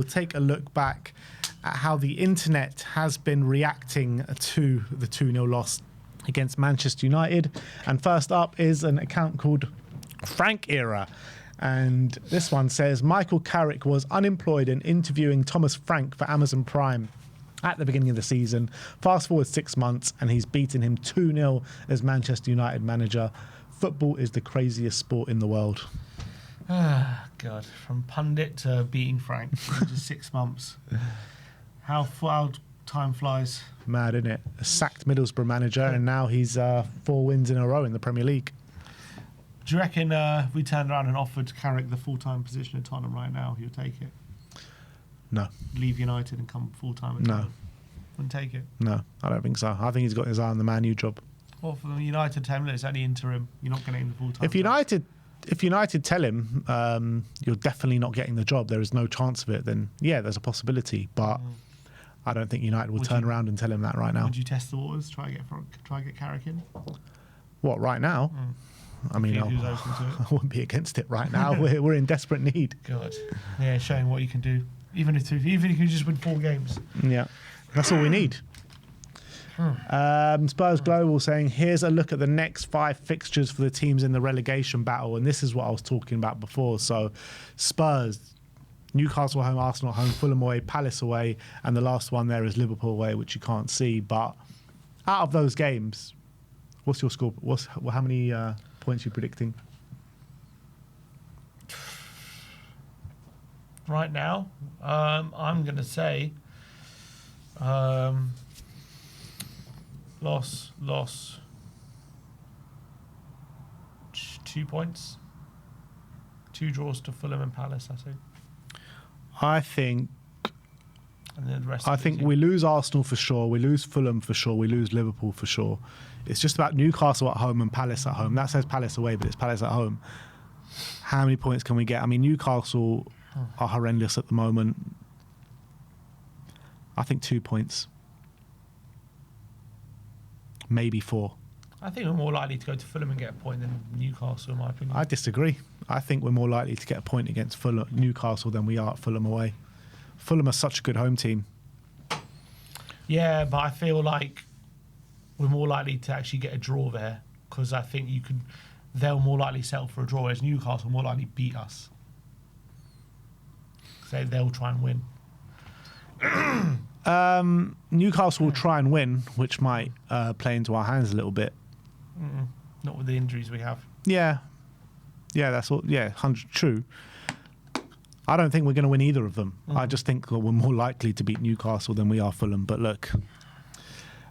We'll take a look back at how the internet has been reacting to the 2-0 loss against Manchester United. And first up is an account called Frank Era. And this one says, Michael Carrick was unemployed and interviewing Thomas Frank for Amazon Prime at the beginning of the season. Fast forward 6 months and he's beaten him 2-0 as Manchester United manager. Football is the craziest sport in the world. Ah, God. From pundit to beating Frank in just 6 months. How time flies. Mad, isn't it? A sacked Middlesbrough manager and now he's 4 wins in a row in the Premier League. Do you reckon if we turned around and offered Carrick the full-time position at Tottenham right now, he'll take it? No. Leave United and come full-time at Tottenham? Wouldn't take it? No, I don't think so. I think he's got his eye on the Man U job. Well, for the United tell him it's only interim. You're not getting the full-time. If United tell him you're definitely not getting the job, there is no chance of it, then yeah, there's a possibility. But I don't think United will turn around and tell him that right now. Would you test the waters? Try to get Carrick in? What, right now? I mean, I wouldn't be against it right now. we're in desperate need. God, yeah, showing what you can do. Even if you just win 4 games. Yeah, that's all we need. Spurs Global saying, here's a look at the next 5 fixtures for the teams in the relegation battle. And this is what I was talking about before. So Spurs, Newcastle home, Arsenal home, Fulham away, Palace away. And the last one there is Liverpool away, which you can't see. But out of those games, what's your score? How many points are you predicting? Right now, I'm going to say loss, 2 points. 2 draws to Fulham and Palace, I think. And then the rest I think we lose Arsenal for sure, we lose Fulham for sure, we lose Liverpool for sure. It's just about Newcastle at home and Palace at home. That says Palace away, but it's Palace at home. How many points can we get? I mean, Newcastle are horrendous at the moment. I think 2 points. Maybe 4. I think we're more likely to go to Fulham and get a point than Newcastle, in my opinion. I disagree. I think we're more likely to get a point against Newcastle than we are at Fulham away. Fulham are such a good home team. Yeah, but I feel like we're more likely to actually get a draw there because I think they'll more likely settle for a draw, whereas Newcastle will more likely beat us. So they'll try and win. Newcastle will try and win, which might play into our hands a little bit. Not with the injuries we have. Yeah, that's all. Yeah, 100 true. I don't think we're going to win either of them. I just think that we're more likely to beat Newcastle than we are Fulham. But look,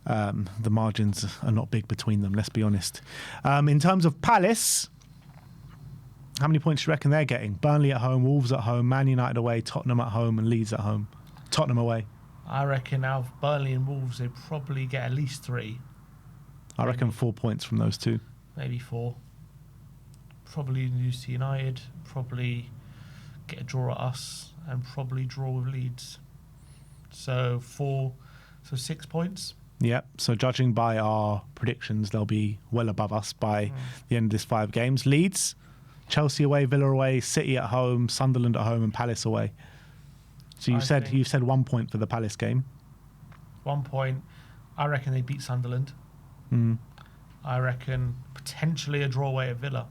the margins are not big between them, let's be honest. In terms of Palace, how many points do you reckon they're getting? Burnley at home, Wolves at home, Man United away, Tottenham at home and Leeds at home. Tottenham away. I reckon out of Burnley and Wolves, they probably get at least 3. I reckon 4 points from those 2. Maybe 4. Probably lose to United, probably get a draw at us, and probably draw with Leeds. So 6 points. Yep. So judging by our predictions, they'll be well above us by the end of this 5 games. Leeds, Chelsea away, Villa away, City at home, Sunderland at home, and Palace away. So you've said 1 point for the Palace game. 1 point. I reckon they beat Sunderland. I reckon potentially a draw away at Villa.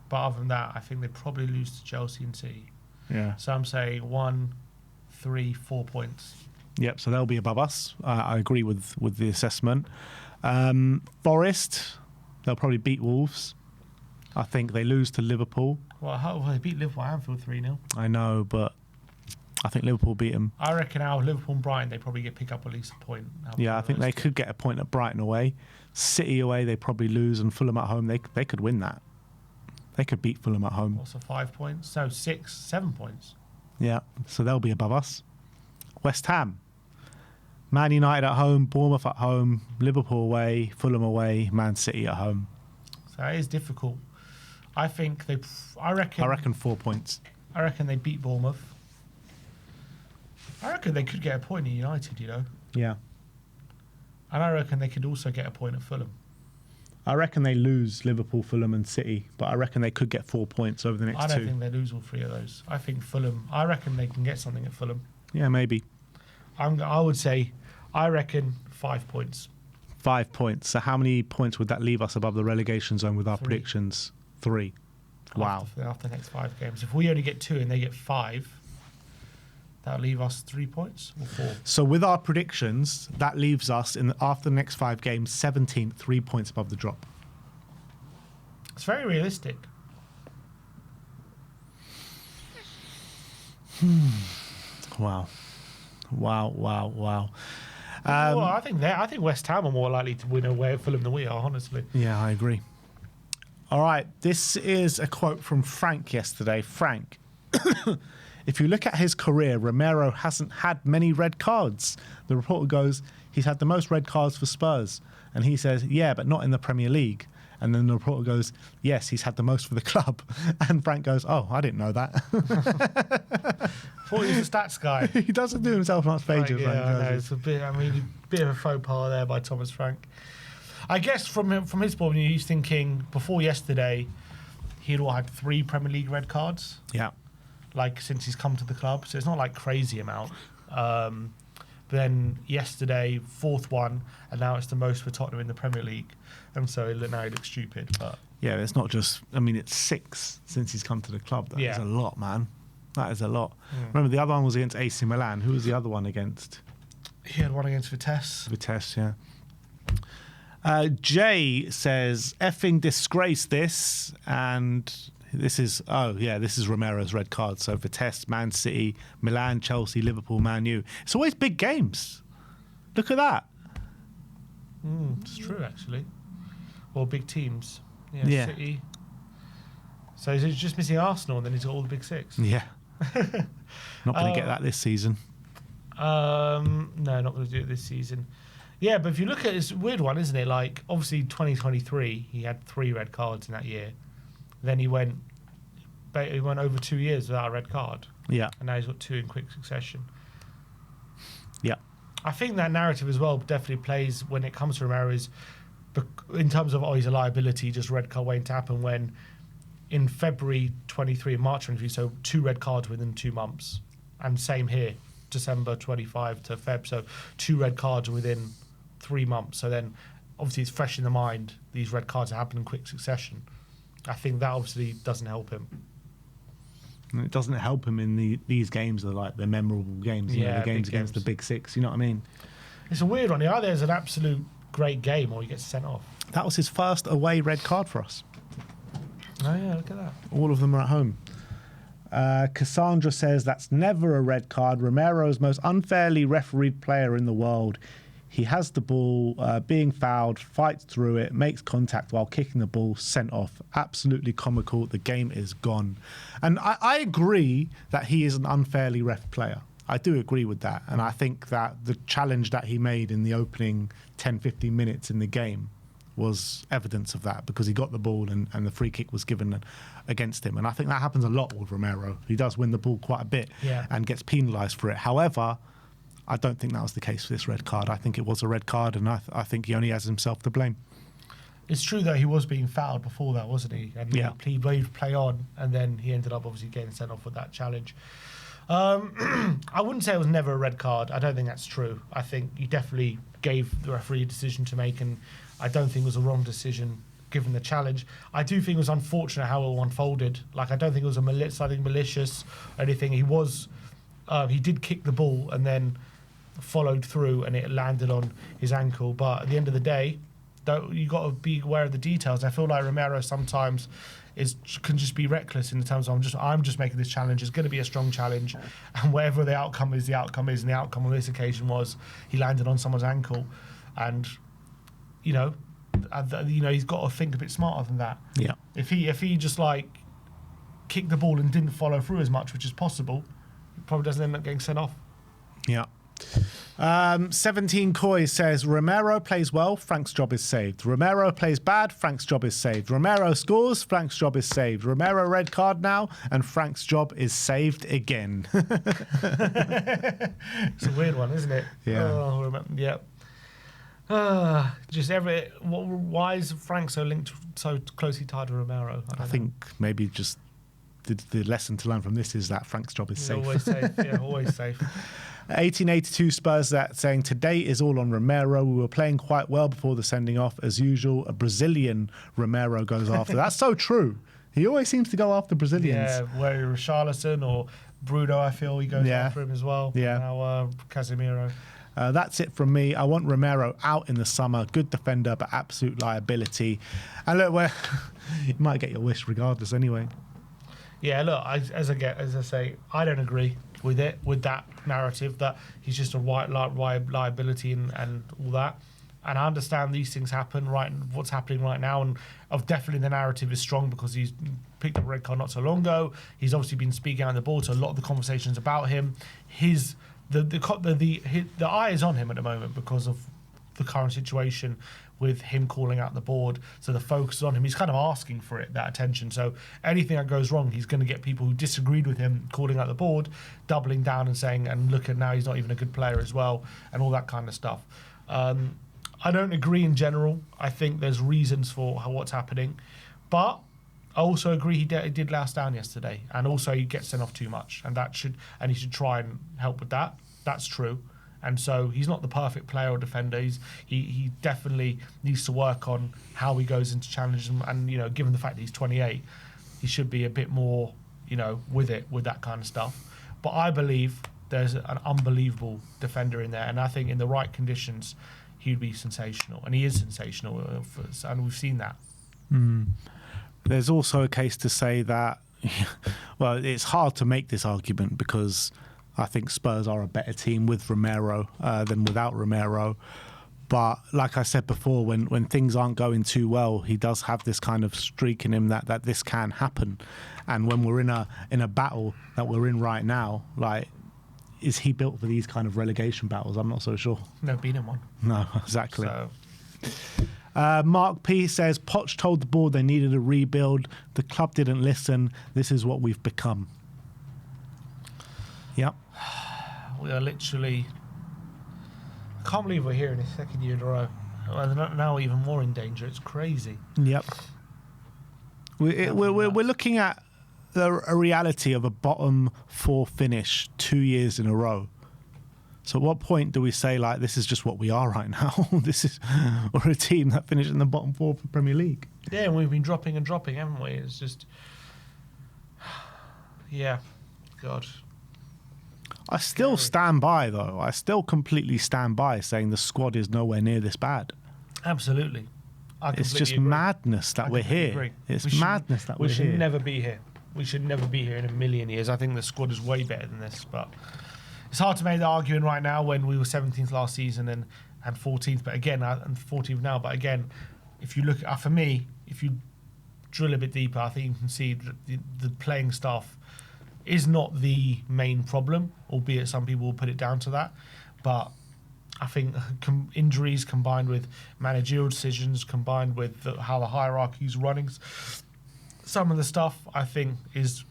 But other than that, I think they probably lose to Chelsea and City. Yeah. So I'm saying 1, 3, 4 points. Yep, so they'll be above us. I agree with the assessment. Forest, they'll probably beat Wolves. I think they lose to Liverpool. Well, they beat Liverpool at Anfield 3-0. I know, but I think Liverpool beat them. I reckon out of Liverpool and Brighton, they probably pick up at least a point. Yeah, I think they could get a point at Brighton away. City away, they probably lose, and Fulham at home, they could win that. They could beat Fulham at home. Also 5 points? So 6, 7 points. Yeah, so they'll be above us. West Ham. Man United at home, Bournemouth at home, Liverpool away, Fulham away, Man City at home. So it is difficult. I reckon 4 points. I reckon they beat Bournemouth. I reckon they could get a point at United, Yeah. And I reckon they could also get a point at Fulham. I reckon they lose Liverpool, Fulham and City, but I reckon they could get 4 points over the next I two. don't think they lose all three of those. I think Fulham. I reckon they can get something at Fulham. Yeah, maybe. I would say, I reckon 5 points. 5 points. So how many points would that leave us above the relegation zone with our predictions? 3. Wow. After the next 5 games. If we only get 2 and they get 5, that'll leave us 3 points or 4. So with our predictions, that leaves us, after the next 5 games, 17th, 3 points above the drop. It's very realistic. Wow. Wow. Well, I think West Ham are more likely to win away at Fulham than we are, honestly. Yeah, I agree. All right, this is a quote from Frank yesterday. Frank, if you look at his career, Romero hasn't had many red cards. The reporter goes, he's had the most red cards for Spurs. And he says, yeah, but not in the Premier League. And then the reporter goes, yes, he's had the most for the club. And Frank goes, oh, I didn't know that. Thought he was a stats guy. He doesn't do himself much favours. Yeah, I know. It's a bit of a faux pas there by Thomas Frank. I guess from his point of view, he's thinking before yesterday, he'd all had 3 Premier League red cards. Yeah. Like since he's come to the club, so it's not like crazy amount. But then yesterday, 4th one, and now it's the most for Tottenham in the Premier League, and so now he looks stupid. But yeah, it's not just. I mean, it's 6 since he's come to the club. That is a lot, man. That is a lot. Remember, the other one was against AC Milan. Who was the other one against? He had one against Vitesse. Vitesse, yeah. Jay says, effing disgrace this. And this is Romero's red card. So Vitesse, Man City, Milan, Chelsea, Liverpool, Man U. It's always big games. Look at that. It's true, actually. Or big teams. Yeah. City. So he's just missing Arsenal, and then he's got all the big 6. Yeah. Not going to get that this season. No, not going to do it this season. Yeah, but if you look at it, it's a weird one, isn't it? Like, obviously, 2023, he had 3 red cards in that year. Then he went over 2 years without a red card. Yeah. And now he's got 2 in quick succession. Yeah. I think that narrative as well definitely plays when it comes to Romero is in terms of, he's a liability, just red card waiting to happen, when in February 23 and March 23, so 2 red cards within 2 months. And same here, December 25 to Feb, so 2 red cards within 3 months. So then obviously it's fresh in the mind, these red cards happen in quick succession. I think that obviously doesn't help him. It doesn't help him in these games, are like the memorable games, the games against the big 6, you know what I mean? It's a weird one. Either there's an absolute great game or he gets sent off. That was his first away red card for us. Oh yeah, look at that. All of them are at home. Cassandra says that's never a red card. Romero's most unfairly refereed player in the world. He has the ball, being fouled, fights through it, makes contact while kicking the ball, sent off. Absolutely comical. The game is gone. And I agree that he is an unfairly ref player. I do agree with that. And I think that the challenge that he made in the opening 10, 15 minutes in the game was evidence of that, because he got the ball and the free kick was given against him. And I think that happens a lot with Romero. He does win the ball quite a bit and gets penalised for it. However, I don't think that was the case for this red card. I think it was a red card, and I think he only has himself to blame. It's true that he was being fouled before that, wasn't he? And he played play on, and then he ended up obviously getting sent off with that challenge. I wouldn't say it was never a red card. I don't think that's true. I think he definitely gave the referee a decision to make, and I don't think it was a wrong decision given the challenge. I do think it was unfortunate how it all unfolded. Like, I don't think it was malicious or anything. He did kick the ball and then followed through, and it landed on his ankle. But at the end of the day, you got to be aware of the details. I feel like Romero sometimes can just be reckless in the terms of I'm just making this challenge. It's going to be a strong challenge, and whatever the outcome is, the outcome is. And the outcome on this occasion was he landed on someone's ankle, and he's got to think a bit smarter than that. Yeah. If he just like kicked the ball and didn't follow through as much, which is possible, he probably doesn't end up getting sent off. Yeah. 17 COYS says Romero plays well, Frank's job is saved. Romero plays bad, Frank's job is saved. Romero scores, Frank's job is saved. Romero red card now, and Frank's job is saved again. It's a weird one, isn't it? Yeah. Yeah. Why is Frank so closely tied to Romero? I think maybe just the lesson to learn from this is that Frank's job is safe. Always safe. Yeah, always safe. 1882 Spurs that saying today is all on Romero. We were playing quite well before the sending off as usual. A Brazilian Romero goes after. That's so true. He always seems to go after Brazilians. Yeah, whether Richarlison or Bruno, I feel he goes after him as well. Yeah. Now Casemiro. That's it from me. I want Romero out in the summer. Good defender, but absolute liability. And look, you might get your wish regardless anyway. Yeah, look, as I say, I don't agree with that narrative that he's just a white liability and all that. And I understand these things happen, right? What's happening right now, and definitely the narrative is strong because he's picked up a red card not so long ago. He's obviously been speaking out on the board, so a lot of the conversations about him, the eye is on him at the moment because of the current situation with him calling out the board. So the focus is on him. He's kind of asking for that attention. So anything that goes wrong, he's going to get people who disagreed with him calling out the board, doubling down and saying, and look at now, he's not even a good player as well, and all that kind of stuff. I don't agree in general. I think there's reasons for what's happening, but I also agree he did let us down yesterday, and also he gets sent off too much, and he should try and help with that. That's true. And so he's not the perfect player or defender. He definitely needs to work on how he goes into challenges. And given the fact that he's 28, he should be a bit more, with that kind of stuff. But I believe there's an unbelievable defender in there. And I think in the right conditions, he'd be sensational. And he is sensational. And we've seen that. There's also a case to say that, well, it's hard to make this argument because I think Spurs are a better team with Romero than without Romero. But like I said before, when things aren't going too well, he does have this kind of streak in him that this can happen. And when we're in a battle that we're in right now, like, is he built for these kind of relegation battles? I'm not so sure. Never been in one. No, exactly. So. Mark P says, Poch told the board they needed a rebuild. The club didn't listen. This is what we've become. Yep. We are literally... I can't believe we're here in the second year in a row. We're now even more in danger. It's crazy. Yep. We're looking at a reality of a bottom four finish 2 years in a row. So at what point do we say, like, this is just what we are right now? We're a team that finished in the bottom four of the Premier League. Yeah, and we've been dropping, haven't we? It's just... Yeah. God. I still stand by, though. I still completely stand by saying the squad is nowhere near this bad. Absolutely. It's just madness that we're here. It's madness that we're here. We should never be here. We should never be here in a million years. I think the squad is way better than this, but it's hard to make the argument right now when we were 17th last season and 14th, but again, and 14th now. But again, if you look at, for me, if you drill a bit deeper, I think you can see the playing staff is not the main problem, albeit some people will put it down to that. But I think injuries combined with managerial decisions, combined with how the hierarchy is running, some of the stuff I think is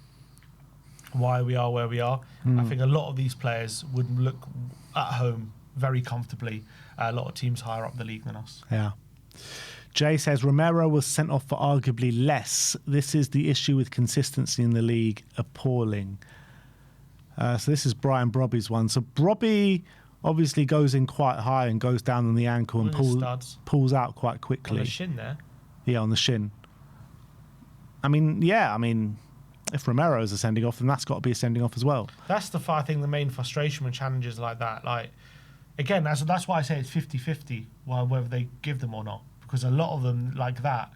why we are where we are. I think a lot of these players would look at home very comfortably. A lot of teams higher up the league than us. Yeah. Jay says Romero was sent off for arguably less. This is the issue with consistency in the league. Appalling. So this is Brian Brobby's one. So Brobby obviously goes in quite high and goes down on the ankle and pulls out quite quickly. On the shin there? Yeah, on the shin. I mean, if Romero is a sending off, then that's got to be a sending off as well. That's I think the main frustration with challenges like that. Like, again, that's why I say it's 50-50 whether they give them or not. Because a lot of them like that,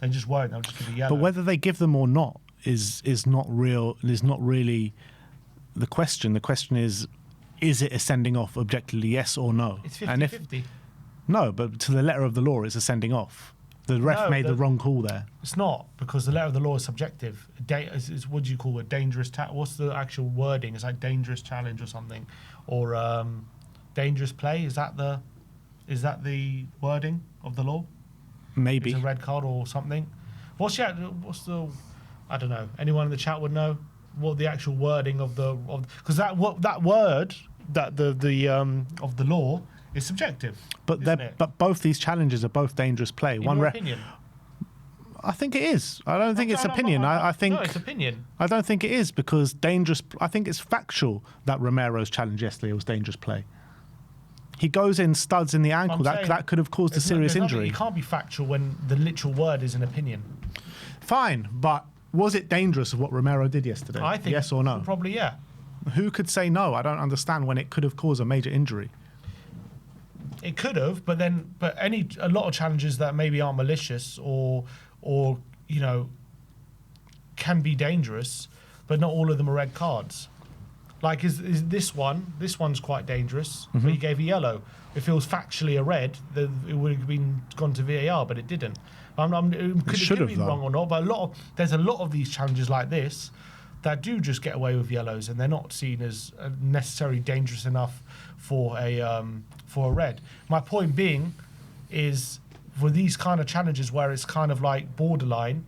they just won't. They'll just give a yellow. But whether they give them or not is not real. Is not really the question. The question is it a sending off objectively, yes or no? It's 50-50. No, but to the letter of the law, it's a sending off. The ref made the wrong call there. It's not, because the letter of the law is subjective. It's what do you call it? Dangerous. What's the actual wording? It's like dangerous challenge or something, or dangerous play. Is that the wording of the law? Maybe it's a red card or something. What's the? I don't know. Anyone in the chat would know what the actual wording of the because that word that the of the law It's subjective. But isn't it? but both these challenges are both dangerous play. In your opinion. I think it is. I don't think it's opinion. I think no, it's opinion. I don't think it is because I think it's factual that Romero's challenge yesterday was dangerous play. He goes in studs in the ankle. That could have caused a serious injury. You can't be factual when the literal word is an opinion. Fine, but was it dangerous of what Romero did yesterday? I think yes or no. Probably yeah. Who could say no? I don't understand when it could have caused a major injury. It could have, but a lot of challenges that maybe are malicious or you know can be dangerous, but not all of them are red cards. Like is this one? This one's quite dangerous. But he gave a yellow. If it was factually a red, then it would have gone to VAR, but it didn't. Could it be wrong or not? But there's a lot of these challenges like this that do just get away with yellows, and they're not seen as necessarily dangerous enough for a red. My point being is for these kind of challenges where it's kind of like borderline,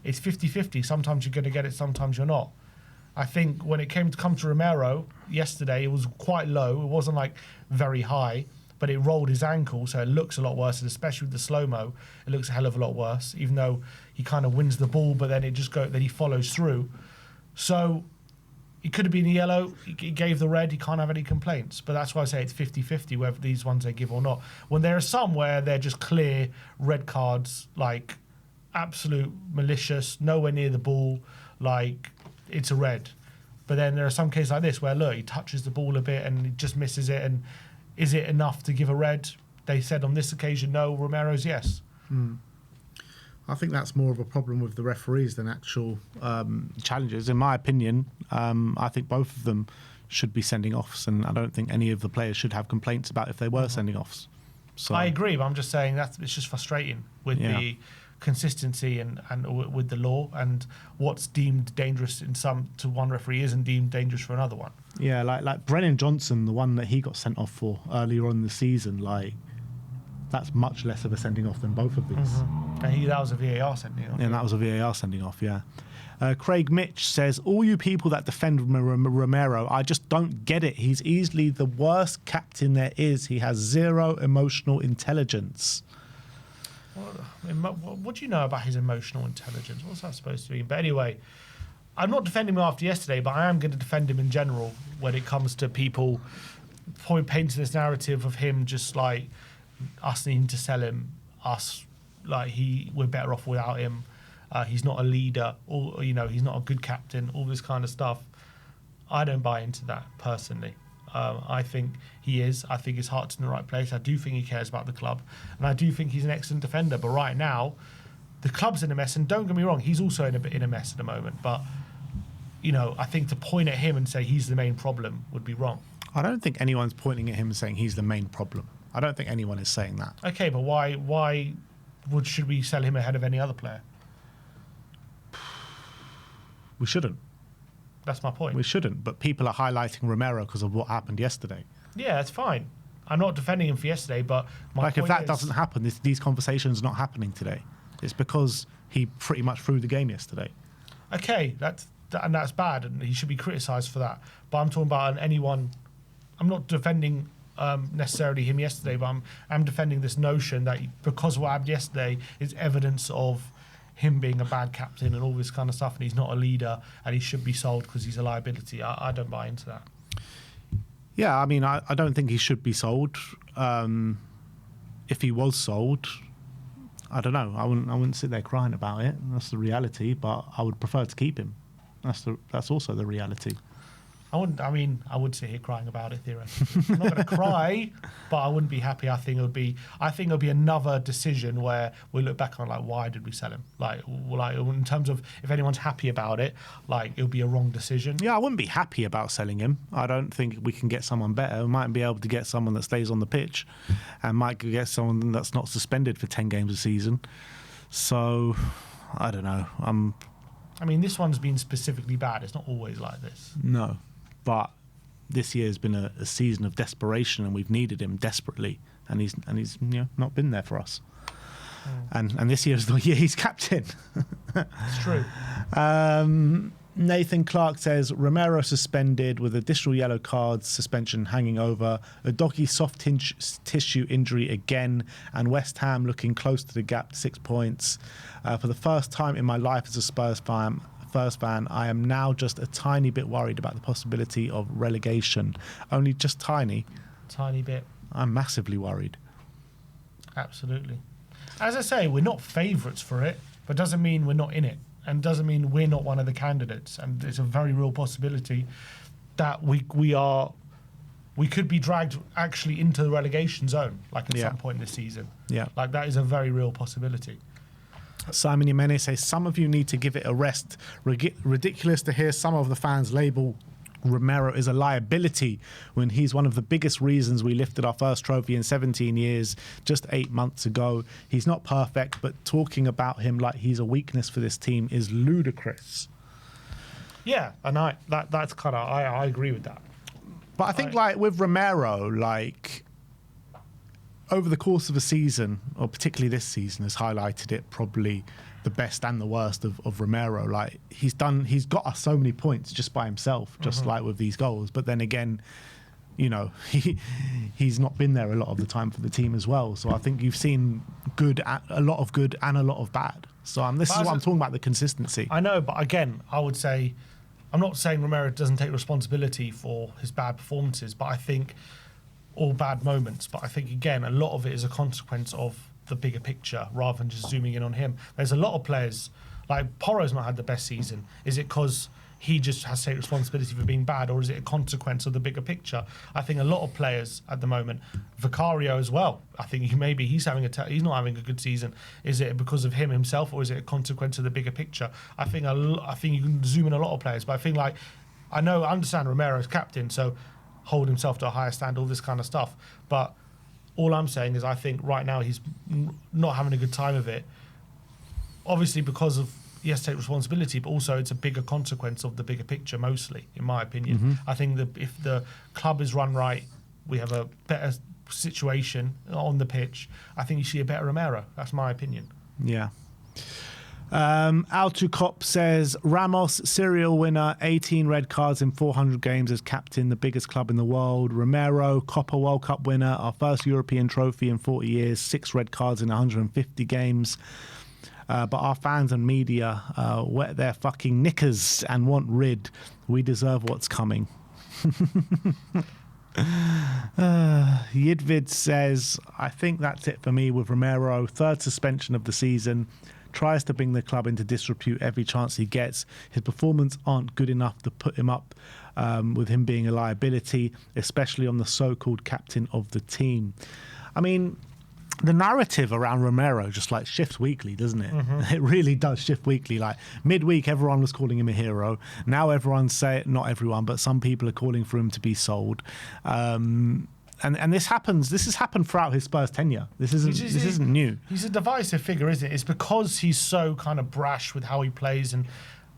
it's 50-50. Sometimes you're going to get it, sometimes you're not. I think when it come to Romero yesterday, it was quite low. It wasn't like very high, but it rolled his ankle, so it looks a lot worse. And especially with the slow-mo, it looks a hell of a lot worse. Even though he kind of wins the ball, but then then he follows through. So it could have been a yellow. He gave the red. He can't have any complaints. But that's why I say it's 50-50 whether these ones they give or not. When there are some where they're just clear red cards, like absolute malicious, nowhere near the ball, like it's a red. But then there are some cases like this where, look, he touches the ball a bit and he just misses it. And is it enough to give a red? They said on this occasion, no. Romero's yes. I think that's more of a problem with the referees than actual challenges. In my opinion, I think both of them should be sending offs, and I don't think any of the players should have complaints about if they were sending offs. So I agree, but I'm just saying that it's just frustrating with the consistency and with the law, and what's deemed dangerous to one referee isn't deemed dangerous for another one. Yeah, like Brennan Johnson, the one that he got sent off for earlier on in the season, like that's much less of a sending off than both of these. And that was a VAR sending off. Yeah, that was a VAR sending off, yeah. Craig Mitch says, all you people that defend Romero, I just don't get it. He's easily the worst captain there is. He has zero emotional intelligence. What do you know about his emotional intelligence? What's that supposed to mean? But anyway, I'm not defending him after yesterday, but I am going to defend him in general when it comes to people painting this narrative of him just like us needing to sell him, we're better off without him. He's not a leader, or he's not a good captain. All this kind of stuff. I don't buy into that personally. I think he is. I think his heart's in the right place. I do think he cares about the club, and I do think he's an excellent defender. But right now, the club's in a mess, and don't get me wrong, he's also in a mess at the moment. But I think to point at him and say he's the main problem would be wrong. I don't think anyone's pointing at him and saying he's the main problem. I don't think anyone is saying that. Okay, but why should we sell him ahead of any other player? We shouldn't. That's my point. We shouldn't, but people are highlighting Romero because of what happened yesterday. Yeah, that's fine. I'm not defending him for yesterday, but if that doesn't happen, these conversations are not happening today. It's because he pretty much threw the game yesterday. Okay, that's bad, and he should be criticised for that. But I'm talking about anyone. I'm not defending necessarily him yesterday, but I'm defending this notion that because of what happened yesterday is evidence of him being a bad captain and all this kind of stuff, and he's not a leader, and he should be sold because he's a liability. I don't buy into that. Yeah, I mean, I don't think he should be sold. If he was sold, I don't know. I wouldn't sit there crying about it. That's the reality. But I would prefer to keep him. That's also the reality. I would sit here crying about it theoretically. I'm not going to cry, but I wouldn't be happy. I think it'll be another decision where we look back on why did we sell him? Like in terms of if anyone's happy about it, it'll be a wrong decision. Yeah, I wouldn't be happy about selling him. I don't think we can get someone better. We might be able to get someone that stays on the pitch, and might get someone that's not suspended for 10 games a season. So I don't know. This one's been specifically bad. It's not always like this. No. But this year has been a season of desperation, and we've needed him desperately, and he's not been there for us. And this year's the year he's captain. It's true. Nathan Clark says Romero suspended with additional yellow cards, suspension hanging over, a doggy soft tissue injury again, and West Ham looking close to the gap, 6 points. For the first time in my life as a Spurs fan, I am now just a tiny bit worried about the possibility of relegation. Only just tiny. Tiny bit. I'm massively worried. Absolutely. As I say, we're not favourites for it, but doesn't mean we're not in it. And doesn't mean we're not one of the candidates. And it's a very real possibility that we could be dragged actually into the relegation zone, like at some point this season. Yeah. Like that is a very real possibility. Simon Jimenez says, some of you need to give it a rest. Ridiculous to hear some of the fans label Romero is a liability when he's one of the biggest reasons we lifted our first trophy in 17 years just 8 months ago. He's not perfect, but talking about him like he's a weakness for this team is ludicrous. Yeah, and that's kind of I agree with that. But I think like with Romero, like over the course of a season, or particularly this season, has highlighted it probably the best and the worst of Romero. Like he's got us so many points just by himself, just like with these goals. But then again, you know, he's not been there a lot of the time for the team as well. So I think you've seen a lot of good and a lot of bad. So this is what I'm talking about, the consistency. I know, but again, I would say, I'm not saying Romero doesn't take responsibility for his bad performances, but I think all bad moments. But I think again, a lot of it is a consequence of the bigger picture rather than just zooming in on him. There's a lot of players, like Porro's not had the best season. Is it because he just has to take responsibility for being bad, or is it a consequence of the bigger picture? I think a lot of players at the moment, Vicario as well, I think he's not having a good season. Is it because of him himself, or is it a consequence of the bigger picture? I think you can zoom in a lot of players, but I think I understand Romero's captain, so hold himself to a higher standard, all this kind of stuff. But all I'm saying is I think right now he's not having a good time of it. Obviously because of he has to take responsibility, but also it's a bigger consequence of the bigger picture mostly, in my opinion. I think that if the club is run right, we have a better situation on the pitch, I think you see a better Romero. That's my opinion. Yeah. Altucop says Ramos, serial winner, 18 red cards in 400 games as captain, the biggest club in the world. Romero, Copa World Cup winner, our first European trophy in 40 years, 6 red cards in 150 games. But our fans and media wet their fucking knickers and want rid. We deserve what's coming. Yidvid says, I think that's it for me with Romero. 3rd suspension of the season. Tries to bring the club into disrepute every chance he gets. His performance aren't good enough to put him up with him being a liability, especially on the so-called captain of the team. I mean, the narrative around Romero just like shifts weekly, doesn't it? It really does shift weekly. Like midweek, everyone was calling him a hero. Now everyone's saying, not everyone, but some people are calling for him to be sold. And this happens. This has happened throughout his Spurs tenure. This isn't new. He's a divisive figure, isn't it? It's because he's so kind of brash with how he plays, and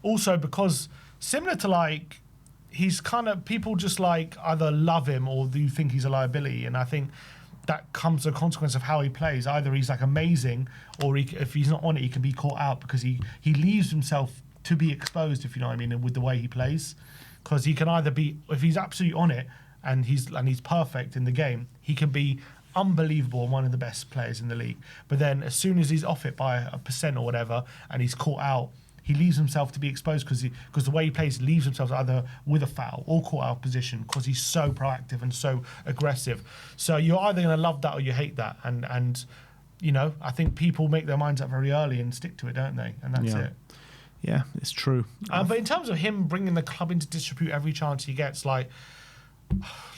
also because similar to like he's kind of people just like either love him or do think he's a liability, and I think that comes as a consequence of how he plays. Either he's like amazing, or if he's not on it, he can be caught out because he leaves himself to be exposed, if you know what I mean, with the way he plays. Because he can either be, if he's absolutely on it, and he's perfect in the game, he can be unbelievable and one of the best players in the league. But then as soon as he's off it by 1% or whatever and he's caught out, he leaves himself to be exposed because the way he plays leaves himself either with a foul or caught out of position because he's so proactive and so aggressive. So you're either going to love that or you hate that. And you know, I think people make their minds up very early and stick to it, don't they? And that's it. Yeah, it's true. But in terms of him bringing the club into disrepute every chance he gets, like,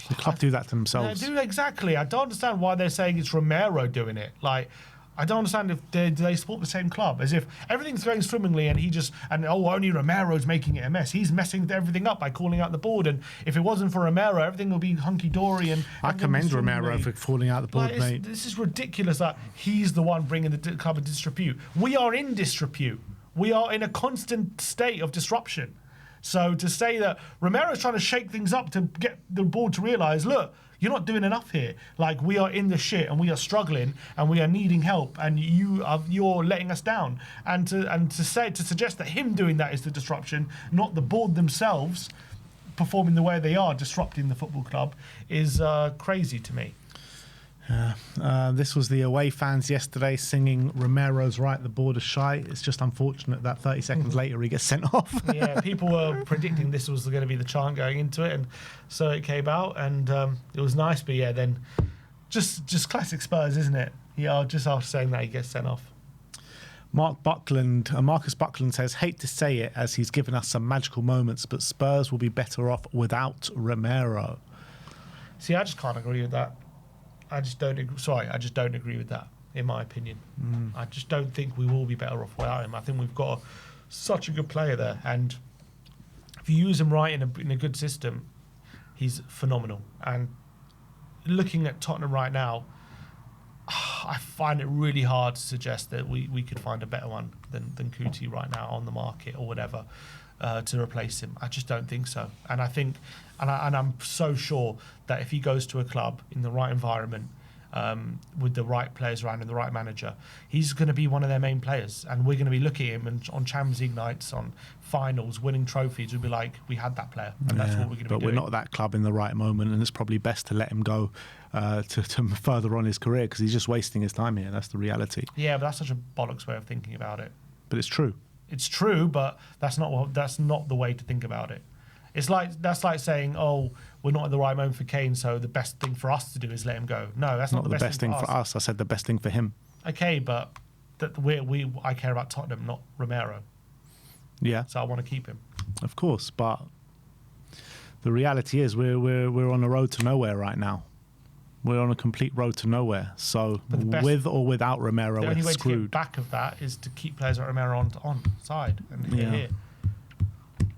the club do that to themselves. They do, exactly. I don't understand why they're saying it's Romero doing it. Like, I don't understand if do they support the same club, as if everything's going swimmingly and only Romero's making it a mess. He's messing everything up by calling out the board, and if it wasn't for Romero, everything would be hunky dory. And I commend Romero for calling out the board, mate. This is ridiculous that he's the one bringing the club in disrepute. We are in disrepute. We are in a constant state of disruption. So to say that Romero's trying to shake things up to get the board to realise, look, you're not doing enough here. Like, we are in the shit and we are struggling and we are needing help and you're letting us down. And to suggest that him doing that is the disruption, not the board themselves performing the way they are, disrupting the football club, is crazy to me. This was the away fans yesterday singing Romero's right, the board is shy. It's just unfortunate that 30 seconds later he gets sent off. Yeah, people were predicting this was going to be the chant going into it, and so it came out, and it was nice. But yeah, then just classic Spurs, isn't it? Yeah, just after saying that, he gets sent off. Marcus Buckland says, hate to say it as he's given us some magical moments, but Spurs will be better off without Romero. See, I just can't agree with that. I just don't agree with that, in my opinion. I just don't think we will be better off without him. I think we've got such a good player there, and if you use him right in a good system, he's phenomenal. And looking at Tottenham right now, I find it really hard to suggest that we could find a better one than Kuti right now on the market or whatever to replace him. I just don't think so. And I think, and I'm so sure that if he goes to a club in the right environment, with the right players around and the right manager, he's going to be one of their main players. And we're going to be looking at him and on Champions League nights, on finals, winning trophies. We'll be like, we had that player, and that's what we're going to be doing. But we're not that club in the right moment, and it's probably best to let him go to further on his career, because he's just wasting his time here. That's the reality. Yeah, but that's such a bollocks way of thinking about it. But it's true. It's true, but that's not the way to think about it. That's like saying, oh, we're not in the right moment for Kane, so the best thing for us to do is let him go. No, that's not the best thing for us. I said the best thing for him. Okay, but I care about Tottenham, not Romero. Yeah. So I want to keep him. Of course, but the reality is we're on a road to nowhere right now. We're on a complete road to nowhere. So with or without Romero, we're screwed. The only way to get back of that is to keep players like Romero on side and here.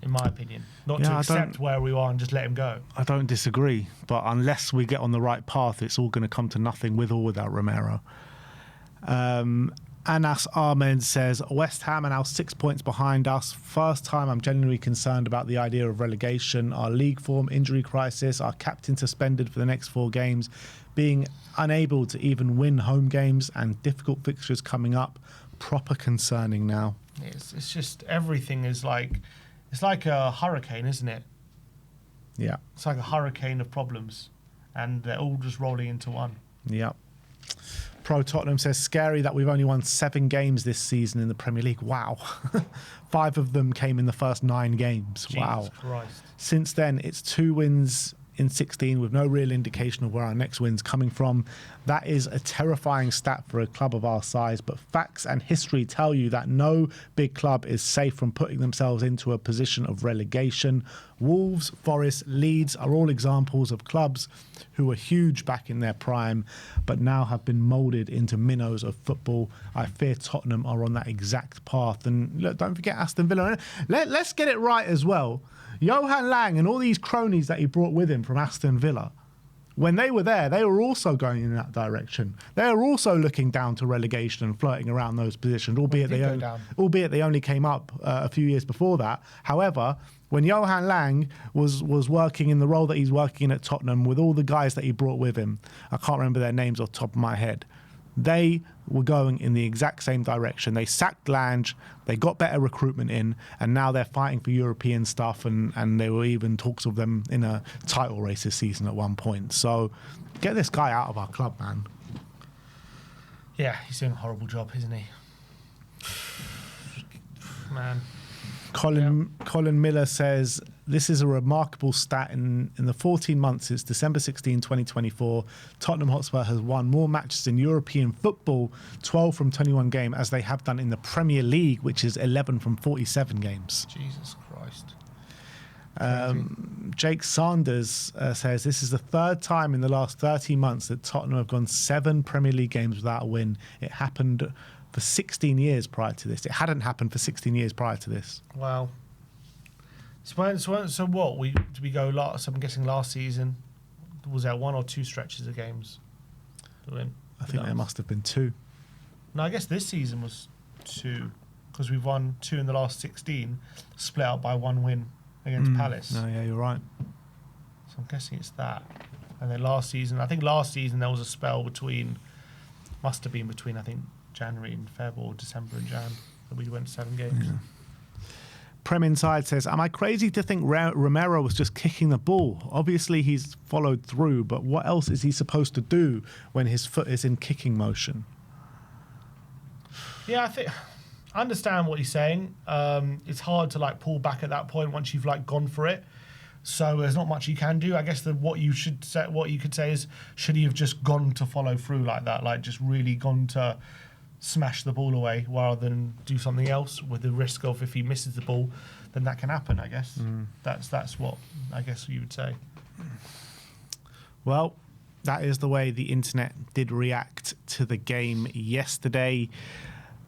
In my opinion, not to accept where we are and just let him go. I don't disagree, but unless we get on the right path, it's all going to come to nothing with or without Romero. Anas Ahmed says, West Ham are now 6 points behind us. First time I'm genuinely concerned about the idea of relegation. Our league form, injury crisis, our captain suspended for the next 4 games, being unable to even win home games, and difficult fixtures coming up. Proper concerning now. It's just everything is like... It's like a hurricane, isn't it? Yeah. It's like a hurricane of problems, and they're all just rolling into one. Yeah. Pro Tottenham says, scary that we've only won 7 games this season in the Premier League. Wow. 5 of them came in the first 9 games. Jesus wow. Christ. Since then, it's 2 wins in 16 with no real indication of where our next win's coming from. That is a terrifying stat for a club of our size, but facts and history tell you that no big club is safe from putting themselves into a position of relegation. Wolves, Forest, Leeds are all examples of clubs who were huge back in their prime, but now have been moulded into minnows of football. I fear Tottenham are on that exact path. And look, don't forget Aston Villa. Let's get it right as well. Johan Lang and all these cronies that he brought with him from Aston Villa, when they were there, they were also going in that direction. They were also looking down to relegation and flirting around those positions, albeit they only came up a few years before that. However, when Johan Lang was working in the role that he's working in at Tottenham with all the guys that he brought with him, I can't remember their names off the top of my head, they were going in the exact same direction. They sacked Lange, they got better recruitment in, and now they're fighting for European stuff, and there were even talks of them in a title race this season at one point. So get this guy out of our club, man. Yeah, he's doing a horrible job, isn't he? Man. Colin Miller says, this is a remarkable stat. In the 14 months since December 16, 2024, Tottenham Hotspur has won more matches in European football, 12 from 21 games, as they have done in the Premier League, which is 11 from 47 games. Jesus Christ. Jake Sanders says, this is the 3rd time in the last 30 months that Tottenham have gone 7 Premier League games without a win. It happened for 16 years prior to this. It hadn't happened for 16 years prior to this. Wow. So what? Did we go last? I'm guessing last season, was there 1 or 2 stretches of games to win? I think there must have been 2. No, I guess this season was 2, because we've won 2 in the last 16, split up by 1 win against Palace. No, yeah, you're right. So I'm guessing it's that. And then last season there was a spell must have been between, I think, January and Feb, or December and Jan, that we went 7 games. Yeah. Prem Inside says, am I crazy to think Romero was just kicking the ball? Obviously, he's followed through, but what else is he supposed to do when his foot is in kicking motion? Yeah, I understand what he's saying. It's hard to like pull back at that point once you've like gone for it. So there's not much you can do. I guess what you could say is, should he have just gone to follow through like that, like just really gone to smash the ball away rather than do something else, with the risk of, if he misses the ball, then that can happen. I guess that's what I guess you would say. Well, that is the way the internet did react to the game yesterday.